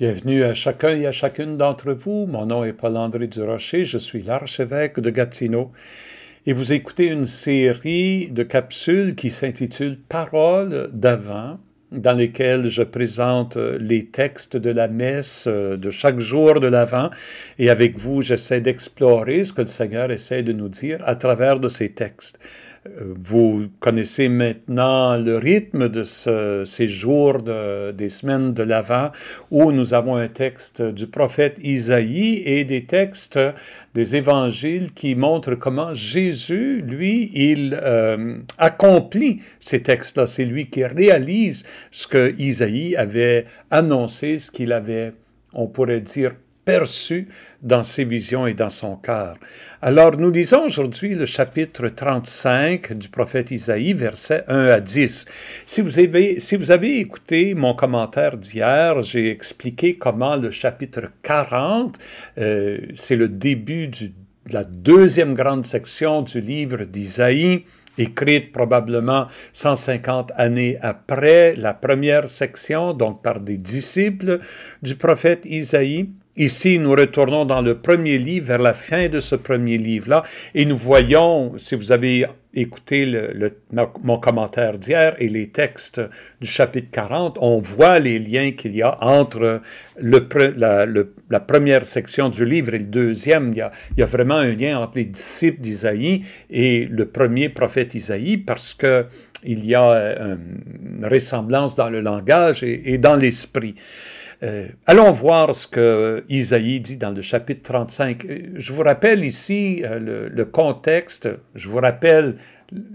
Bienvenue à chacun et à chacune d'entre vous. Mon nom est Paul-André Durocher, je suis l'archevêque de Gatineau. Et vous écoutez une série de capsules qui s'intitule Paroles d'Avent, dans lesquelles je présente les textes de la messe de chaque jour de l'Avent. Et avec vous, j'essaie d'explorer ce que le Seigneur essaie de nous dire à travers de ces textes. Vous connaissez maintenant le rythme de ces jours des semaines de l'Avent où nous avons un texte du prophète Isaïe et des textes des évangiles qui montrent comment Jésus, lui, il accomplit ces textes-là. C'est lui qui réalise ce que Isaïe avait annoncé, ce qu'il avait, on pourrait dire, perçu dans ses visions et dans son cœur. Alors, nous lisons aujourd'hui le chapitre 35 du prophète Isaïe, versets 1 à 10. Si vous avez écouté mon commentaire d'hier, j'ai expliqué comment le chapitre 40, c'est le début de la deuxième grande section du livre d'Isaïe, écrite probablement 150 années après la première section, donc par des disciples du prophète Isaïe. Ici, nous retournons dans le premier livre, vers la fin de ce premier livre-là, et nous voyons, si vous avez écouté mon commentaire d'hier et les textes du chapitre 40, on voit les liens qu'il y a entre la première section du livre et le deuxième. Il y a vraiment un lien entre les disciples d'Isaïe et le premier prophète Isaïe, parce que il y a une ressemblance dans le langage et dans l'esprit. Allons voir ce que Isaïe dit dans le chapitre 35. Je vous rappelle ici le contexte, je vous rappelle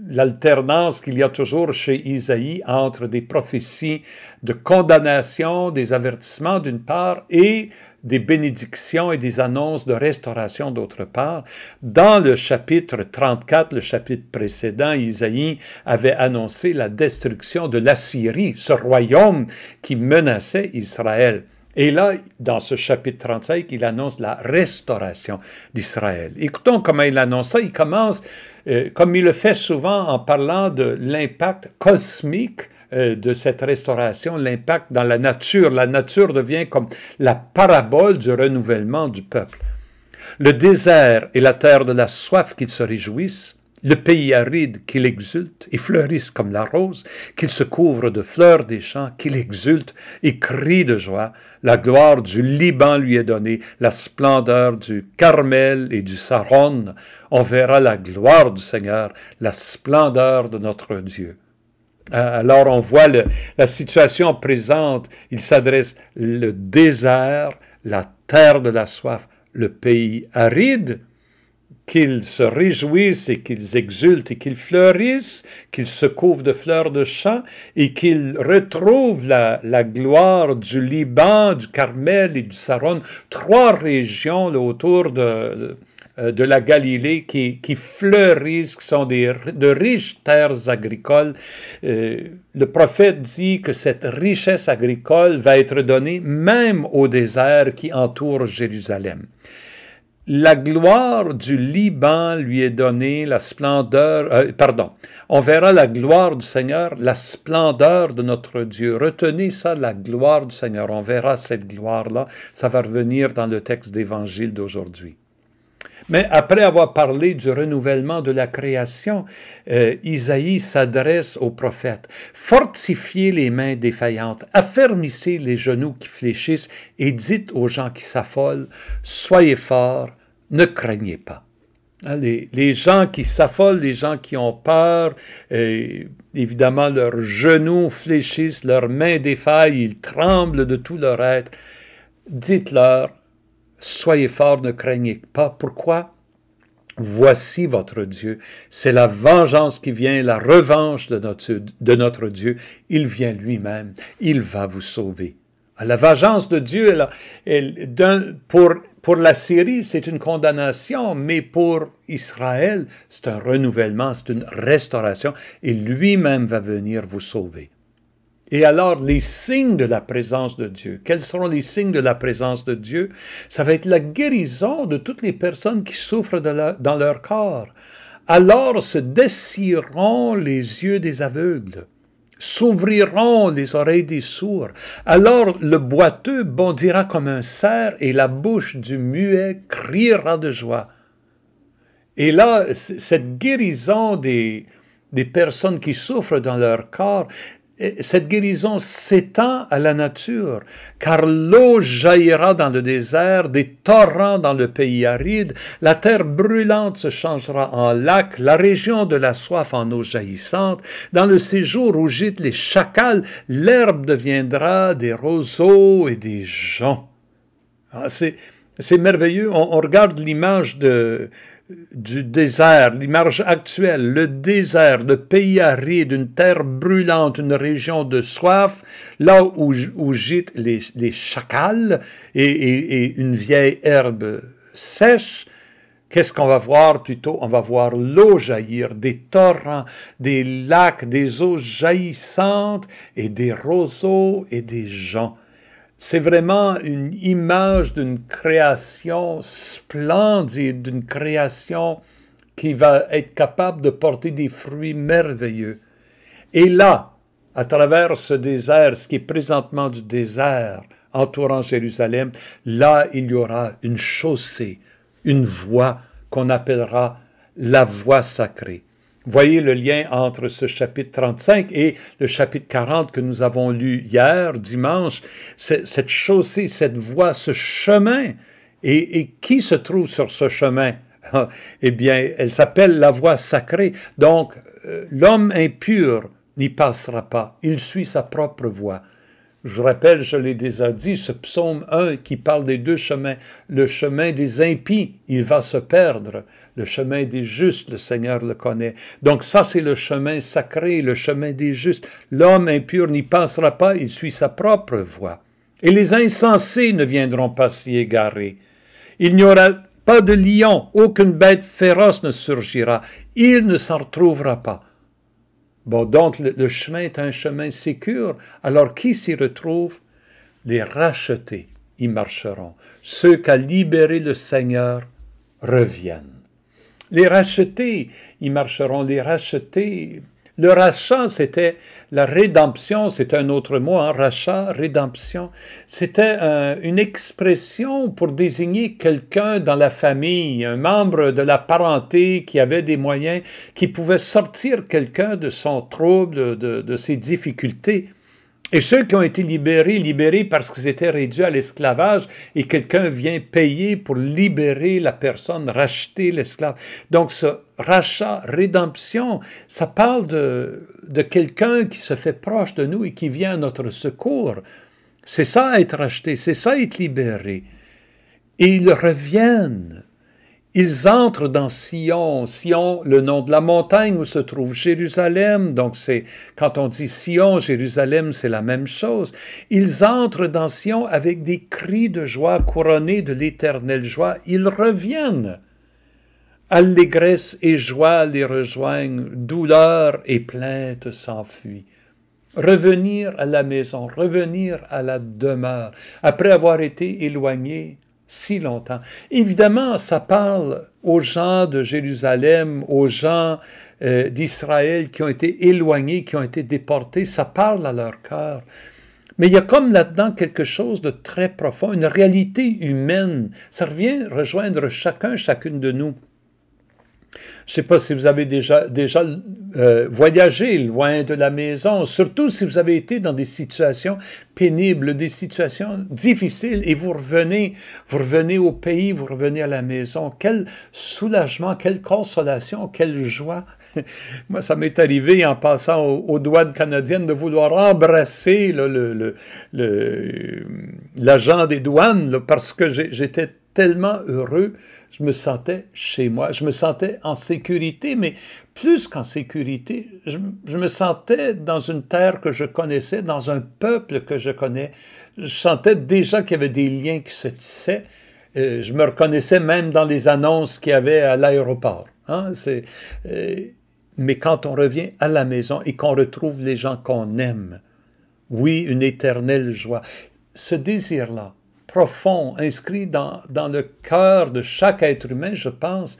l'alternance qu'il y a toujours chez Isaïe entre des prophéties de condamnation, des avertissements d'une part, et des bénédictions et des annonces de restauration d'autre part. Dans le chapitre 34, le chapitre précédent, Isaïe avait annoncé la destruction de l'Assyrie, ce royaume qui menaçait Israël. Et là, dans ce chapitre 35, il annonce la restauration d'Israël. Écoutons comment il annonce ça. Il commence, comme il le fait souvent, en parlant de l'impact cosmique de cette restauration, l'impact dans la nature. La nature devient comme la parabole du renouvellement du peuple. Le désert et la terre de la soif qu'ils se réjouissent, le pays aride qu'il exulte et fleurisse comme la rose, qu'il se couvre de fleurs des champs, qu'il exulte et crie de joie. La gloire du Liban lui est donnée, la splendeur du Carmel et du Saron. On verra la gloire du Seigneur, la splendeur de notre Dieu. Alors on voit la situation présente, il s'adresse le désert, la terre de la soif, le pays aride, qu'ils se réjouissent et qu'ils exultent et qu'ils fleurissent, qu'ils se couvrent de fleurs de champ et qu'ils retrouvent la gloire du Liban, du Carmel et du Saron, trois régions là, autour de la Galilée qui fleurissent, qui sont de riches terres agricoles. Le prophète dit que cette richesse agricole va être donnée même au désert qui entoure Jérusalem. La gloire du Liban lui est donnée, la splendeur, on verra la gloire du Seigneur, la splendeur de notre Dieu. Retenez ça, la gloire du Seigneur. On verra cette gloire-là, ça va revenir dans le texte d'Évangile d'aujourd'hui. Mais après avoir parlé du renouvellement de la création, Isaïe s'adresse aux prophètes. Fortifiez les mains défaillantes, affermissez les genoux qui fléchissent et dites aux gens qui s'affolent, soyez forts, ne craignez pas. Les gens qui s'affolent, les gens qui ont peur, évidemment leurs genoux fléchissent, leurs mains défaillent, ils tremblent de tout leur être. Dites-leur, soyez forts, ne craignez pas. Pourquoi? Voici votre Dieu. C'est la vengeance qui vient, la revanche de notre Dieu. Il vient lui-même. Il va vous sauver. La vengeance de Dieu, pour la Syrie, c'est une condamnation, mais pour Israël, c'est un renouvellement, c'est une restauration, et lui-même va venir vous sauver. Et alors, les signes de la présence de Dieu, quels seront les signes de la présence de Dieu? Ça va être la guérison de toutes les personnes qui souffrent dans leur corps. Alors se dessiront les yeux des aveugles. s'ouvriront les oreilles des sourds. Alors le boiteux bondira comme un cerf et la bouche du muet criera de joie. Et là, cette guérison des personnes qui souffrent dans leur corps, cette guérison s'étend à la nature, car l'eau jaillira dans le désert, des torrents dans le pays aride, la terre brûlante se changera en lac, la région de la soif en eau jaillissante, dans le séjour où gîtent les chacals, l'herbe deviendra des roseaux et des joncs. Ah, c'est merveilleux, on regarde l'image du désert, l'image actuelle, le désert, le pays aride, une terre brûlante, une région de soif, là où gîtent les chacals et une vieille herbe sèche. Qu'est-ce qu'on va voir plutôt? On va voir l'eau jaillir, des torrents, des lacs, des eaux jaillissantes et des roseaux et des joncs. C'est vraiment une image d'une création splendide, d'une création qui va être capable de porter des fruits merveilleux. Et là, à travers ce désert, ce qui est présentement du désert entourant Jérusalem, là, il y aura une chaussée, une voie qu'on appellera la voie sacrée. Voyez le lien entre ce chapitre 35 et le chapitre 40 que nous avons lu hier, dimanche, cette chaussée, cette voie, ce chemin. Et qui se trouve sur ce chemin? Eh bien, elle s'appelle la voie sacrée. Donc, l'homme impur n'y passera pas. Il suit sa propre voie. Je vous rappelle, je l'ai déjà dit, ce psaume 1 qui parle des deux chemins. Le chemin des impies, il va se perdre. Le chemin des justes, le Seigneur le connaît. Donc ça, c'est le chemin sacré, le chemin des justes. L'homme impur n'y passera pas, il suit sa propre voie. Et les insensés ne viendront pas s'y égarer. Il n'y aura pas de lion, aucune bête féroce ne surgira. Il ne s'en retrouvera pas. Bon, donc le chemin est un chemin sécure. Alors qui s'y retrouve? Les rachetés y marcheront. Ceux qu'a libérés le Seigneur reviennent. Les rachetés y marcheront. Les rachetés. Le rachat, c'était la rédemption, c'est un autre mot, hein, rachat, rédemption. C'était une expression pour désigner quelqu'un dans la famille, un membre de la parenté qui avait des moyens, qui pouvait sortir quelqu'un de son trouble, de ses difficultés. Et ceux qui ont été libérés parce qu'ils étaient réduits à l'esclavage, et quelqu'un vient payer pour libérer la personne, racheter l'esclave. Donc ce rachat, rédemption, ça parle de quelqu'un qui se fait proche de nous et qui vient à notre secours. C'est ça être racheté, c'est ça être libéré. Et ils reviennent. Ils entrent dans Sion, Sion, le nom de la montagne où se trouve Jérusalem. Donc, quand on dit Sion, Jérusalem, c'est la même chose. Ils entrent dans Sion avec des cris de joie couronnés de l'éternelle joie. Ils reviennent. Allégresse et joie les rejoignent, douleur et plainte s'enfuient. Revenir à la maison, revenir à la demeure, après avoir été éloignés si longtemps. Évidemment, ça parle aux gens de Jérusalem, aux gens d'Israël qui ont été éloignés, qui ont été déportés. Ça parle à leur cœur. Mais il y a comme là-dedans quelque chose de très profond, une réalité humaine. Ça revient rejoindre chacune de nous. Je ne sais pas si vous avez déjà voyagé loin de la maison, surtout si vous avez été dans des situations pénibles, des situations difficiles, et vous revenez au pays, vous revenez à la maison. Quel soulagement, quelle consolation, quelle joie. Moi, ça m'est arrivé en passant aux douanes canadiennes de vouloir embrasser l'agent des douanes là, parce que j'étais tellement heureux. Je me sentais chez moi, je me sentais en sécurité, mais plus qu'en sécurité, je me sentais dans une terre que je connaissais, dans un peuple que je connais. Je sentais déjà qu'il y avait des liens qui se tissaient. Je me reconnaissais même dans les annonces qu'il y avait à l'aéroport. Hein? Mais quand on revient à la maison et qu'on retrouve les gens qu'on aime, oui, une éternelle joie. Ce désir-là, profond, inscrit dans le cœur de chaque être humain, je pense,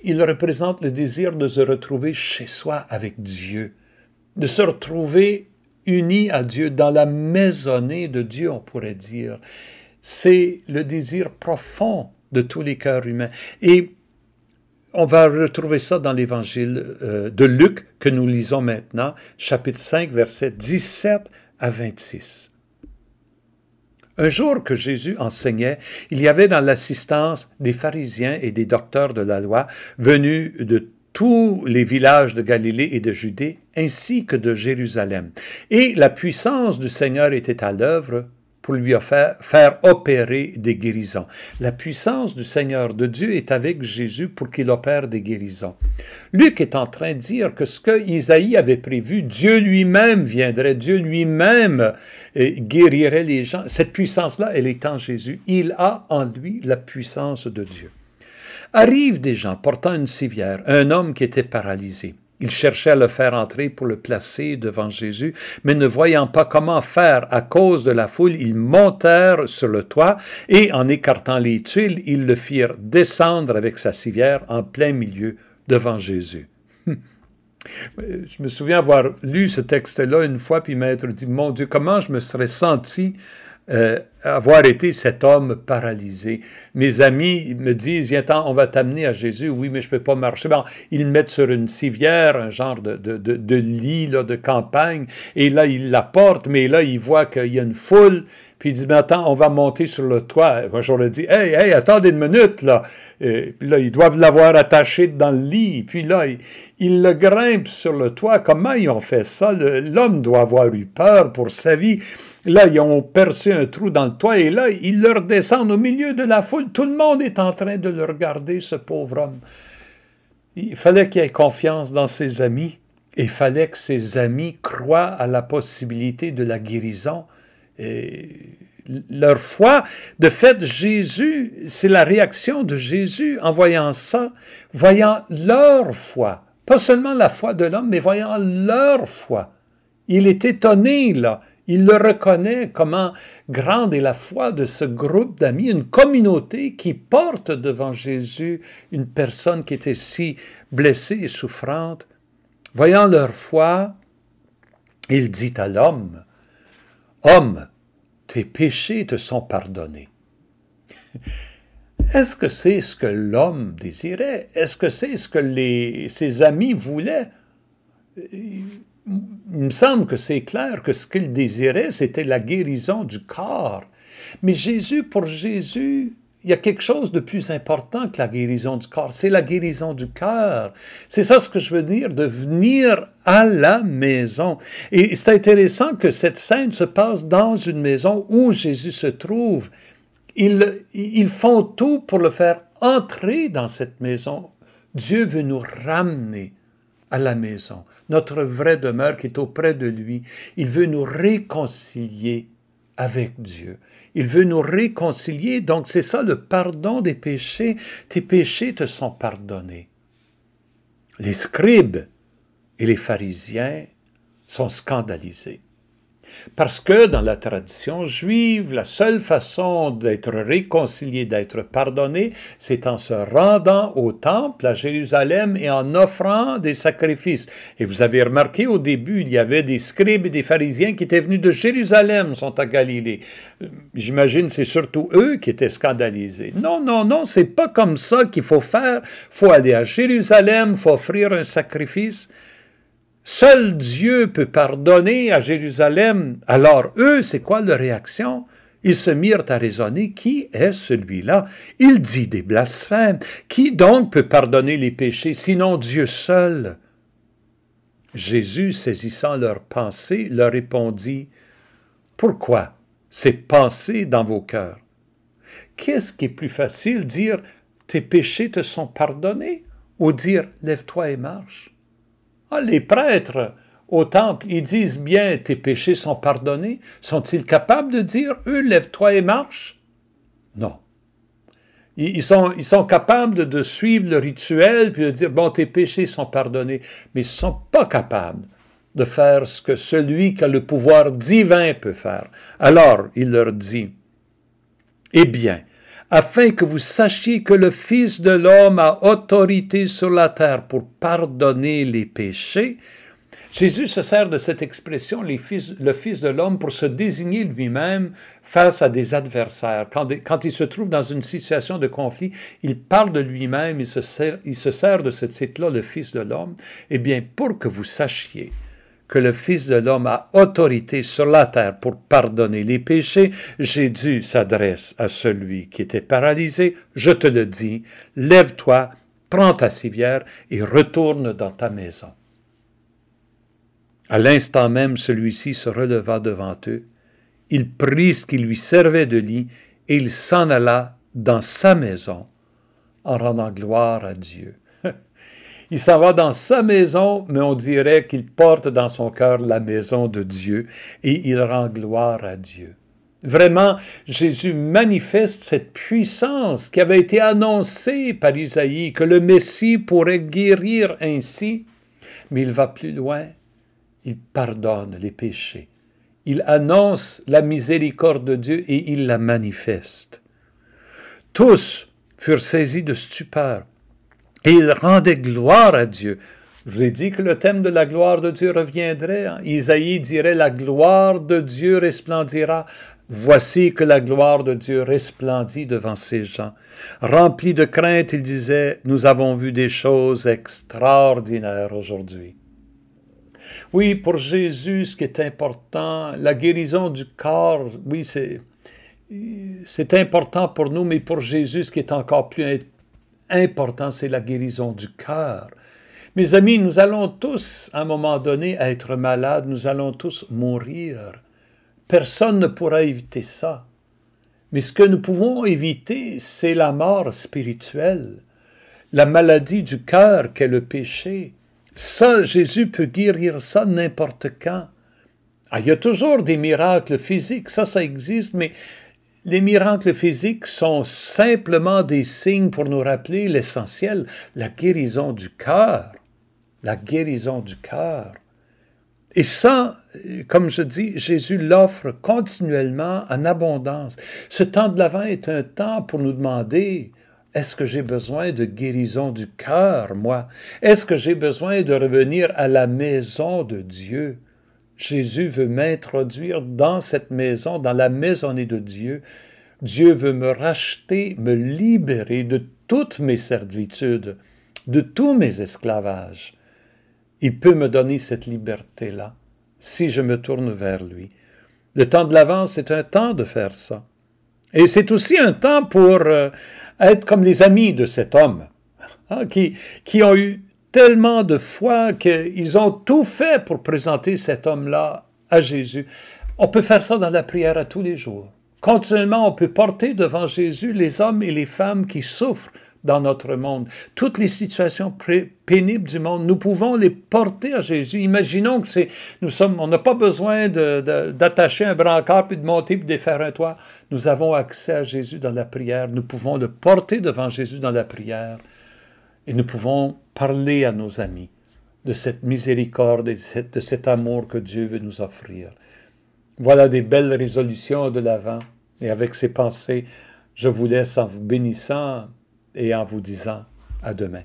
il représente le désir de se retrouver chez soi avec Dieu, de se retrouver unis à Dieu, dans la maisonnée de Dieu, on pourrait dire. C'est le désir profond de tous les cœurs humains. Et on va retrouver ça dans l'évangile de Luc, que nous lisons maintenant, chapitre 5, versets 17 à 26. Un jour que Jésus enseignait, il y avait dans l'assistance des pharisiens et des docteurs de la loi venus de tous les villages de Galilée et de Judée, ainsi que de Jérusalem. Et la puissance du Seigneur était à l'œuvre pour lui faire opérer des guérisons. La puissance du Seigneur de Dieu est avec Jésus pour qu'il opère des guérisons. Luc est en train de dire que ce que Isaïe avait prévu, Dieu lui-même viendrait, Dieu lui-même guérirait les gens. Cette puissance-là, elle est en Jésus. Il a en lui la puissance de Dieu. Arrivent des gens portant une civière, un homme qui était paralysé. Ils cherchaient à le faire entrer pour le placer devant Jésus, mais ne voyant pas comment faire à cause de la foule, ils montèrent sur le toit et, en écartant les tuiles, ils le firent descendre avec sa civière en plein milieu devant Jésus. Je me souviens avoir lu ce texte-là une fois, puis m'être dit, mon Dieu, comment je me serais senti avoir été cet homme paralysé. Mes amis me disent, viens-t'en, on va t'amener à Jésus. Oui, mais je ne peux pas marcher. Bon, ils le mettent sur une civière, un genre de lit là, de campagne, et là, ils la portent, mais là, ils voient qu'il y a une foule, puis ils disent, mais attends, on va monter sur le toit. Moi, je leur dis, hey, attendez une minute, là. Puis là, ils doivent l'avoir attaché dans le lit, puis là, ils le grimpent sur le toit. Comment ils ont fait ça? L'homme doit avoir eu peur pour sa vie. Là, ils ont percé un trou dans le toit et là, ils le redescendent au milieu de la foule. Tout le monde est en train de le regarder, ce pauvre homme. Il fallait qu'il ait confiance dans ses amis. Et il fallait que ses amis croient à la possibilité de la guérison. Et leur foi, de fait, Jésus, c'est la réaction de Jésus en voyant ça, voyant leur foi. Pas seulement la foi de l'homme, mais voyant leur foi. Il est étonné, là. Il le reconnaît, comment grande est la foi de ce groupe d'amis, une communauté qui porte devant Jésus une personne qui était si blessée et souffrante. Voyant leur foi, il dit à l'homme, « Homme, tes péchés te sont pardonnés. » Est-ce que c'est ce que l'homme désirait? Est-ce que c'est ce que ses amis voulaient? Il me semble que c'est clair que ce qu'il désirait, c'était la guérison du corps. Mais pour Jésus, il y a quelque chose de plus important que la guérison du corps. C'est la guérison du cœur. C'est ça ce que je veux dire, de venir à la maison. Et c'est intéressant que cette scène se passe dans une maison où Jésus se trouve. Ils font tout pour le faire entrer dans cette maison. Dieu veut nous ramener à la maison, notre vraie demeure qui est auprès de lui. Il veut nous réconcilier avec Dieu. Il veut nous réconcilier, donc c'est ça le pardon des péchés. Tes péchés te sont pardonnés. Les scribes et les pharisiens sont scandalisés. Parce que dans la tradition juive, la seule façon d'être réconcilié, d'être pardonné, c'est en se rendant au temple à Jérusalem et en offrant des sacrifices. Et vous avez remarqué au début, il y avait des scribes et des pharisiens qui étaient venus de Jérusalem, sont à Galilée. J'imagine c'est surtout eux qui étaient scandalisés. Non, c'est pas comme ça qu'il faut faire. Il faut aller à Jérusalem, il faut offrir un sacrifice. Seul Dieu peut pardonner à Jérusalem. Alors eux, c'est quoi leur réaction? Ils se mirent à raisonner, qui est celui-là? Il dit des blasphèmes. Qui donc peut pardonner les péchés, sinon Dieu seul? Jésus, saisissant leurs pensées, leur répondit, « Pourquoi ces pensées dans vos cœurs? Qu'est-ce qui est plus facile, dire « Tes péchés te sont pardonnés » ou dire « Lève-toi et marche » ? Ah, les prêtres au temple, ils disent bien, tes péchés sont pardonnés. Sont-ils capables de dire, eux, lève-toi et marche? Non. Ils sont capables de suivre le rituel, puis de dire, bon, tes péchés sont pardonnés. Mais ils ne sont pas capables de faire ce que celui qui a le pouvoir divin peut faire. Alors, il leur dit, eh bien, afin que vous sachiez que le Fils de l'homme a autorité sur la terre pour pardonner les péchés, Jésus se sert de cette expression, le Fils de l'homme, pour se désigner lui-même face à des adversaires. Quand il se trouve dans une situation de conflit, il parle de lui-même, il se sert de ce titre-là, le Fils de l'homme. Eh bien, pour que vous sachiez que le Fils de l'homme a autorité sur la terre pour pardonner les péchés, Jésus s'adresse à celui qui était paralysé. Je te le dis, lève-toi, prends ta civière et retourne dans ta maison. À l'instant même, celui-ci se releva devant eux. Il prit ce qui lui servait de lit et il s'en alla dans sa maison en rendant gloire à Dieu. Il s'en va dans sa maison, mais on dirait qu'il porte dans son cœur la maison de Dieu et il rend gloire à Dieu. Vraiment, Jésus manifeste cette puissance qui avait été annoncée par Isaïe, que le Messie pourrait guérir ainsi, mais il va plus loin. Il pardonne les péchés. Il annonce la miséricorde de Dieu et il la manifeste. Tous furent saisis de stupeur et ils rendaient gloire à Dieu. Je vous ai dit que le thème de la gloire de Dieu reviendrait. Isaïe dirait « La gloire de Dieu resplendira ». Voici que la gloire de Dieu resplendit devant ces gens. Remplis de crainte, il disait « Nous avons vu des choses extraordinaires aujourd'hui ». Oui, pour Jésus, ce qui est important, la guérison du corps, oui, c'est important pour nous, mais pour Jésus, ce qui est encore plus important, c'est la guérison du cœur. Mes amis, nous allons tous, à un moment donné, être malades, nous allons tous mourir. Personne ne pourra éviter ça. Mais ce que nous pouvons éviter, c'est la mort spirituelle, la maladie du cœur qu'est le péché. Ça, Jésus peut guérir ça n'importe quand. Ah, il y a toujours des miracles physiques, ça existe, mais les miracles physiques sont simplement des signes pour nous rappeler l'essentiel, la guérison du cœur. La guérison du cœur. Et ça, comme je dis, Jésus l'offre continuellement en abondance. Ce temps de l'Avent est un temps pour nous demander: est-ce que j'ai besoin de guérison du cœur, moi? Est-ce que j'ai besoin de revenir à la maison de Dieu? Jésus veut m'introduire dans cette maison, dans la maisonnée de Dieu. Dieu veut me racheter, me libérer de toutes mes servitudes, de tous mes esclavages. Il peut me donner cette liberté-là, si je me tourne vers lui. Le temps de l'Avent, c'est un temps de faire ça. Et c'est aussi un temps pour être comme les amis de cet homme, hein, qui ont eu tellement de foi qu'ils ont tout fait pour présenter cet homme-là à Jésus. On peut faire ça dans la prière à tous les jours. Continuellement, on peut porter devant Jésus les hommes et les femmes qui souffrent dans notre monde. Toutes les situations pénibles du monde, nous pouvons les porter à Jésus. Imaginons que on n'a pas besoin d'attacher un brancard, puis de monter, puis de défaire un toit. Nous avons accès à Jésus dans la prière. Nous pouvons le porter devant Jésus dans la prière. Et nous pouvons parler à nos amis de cette miséricorde et de cet amour que Dieu veut nous offrir. Voilà des belles résolutions de l'Avent. Et avec ces pensées, je vous laisse en vous bénissant et en vous disant à demain.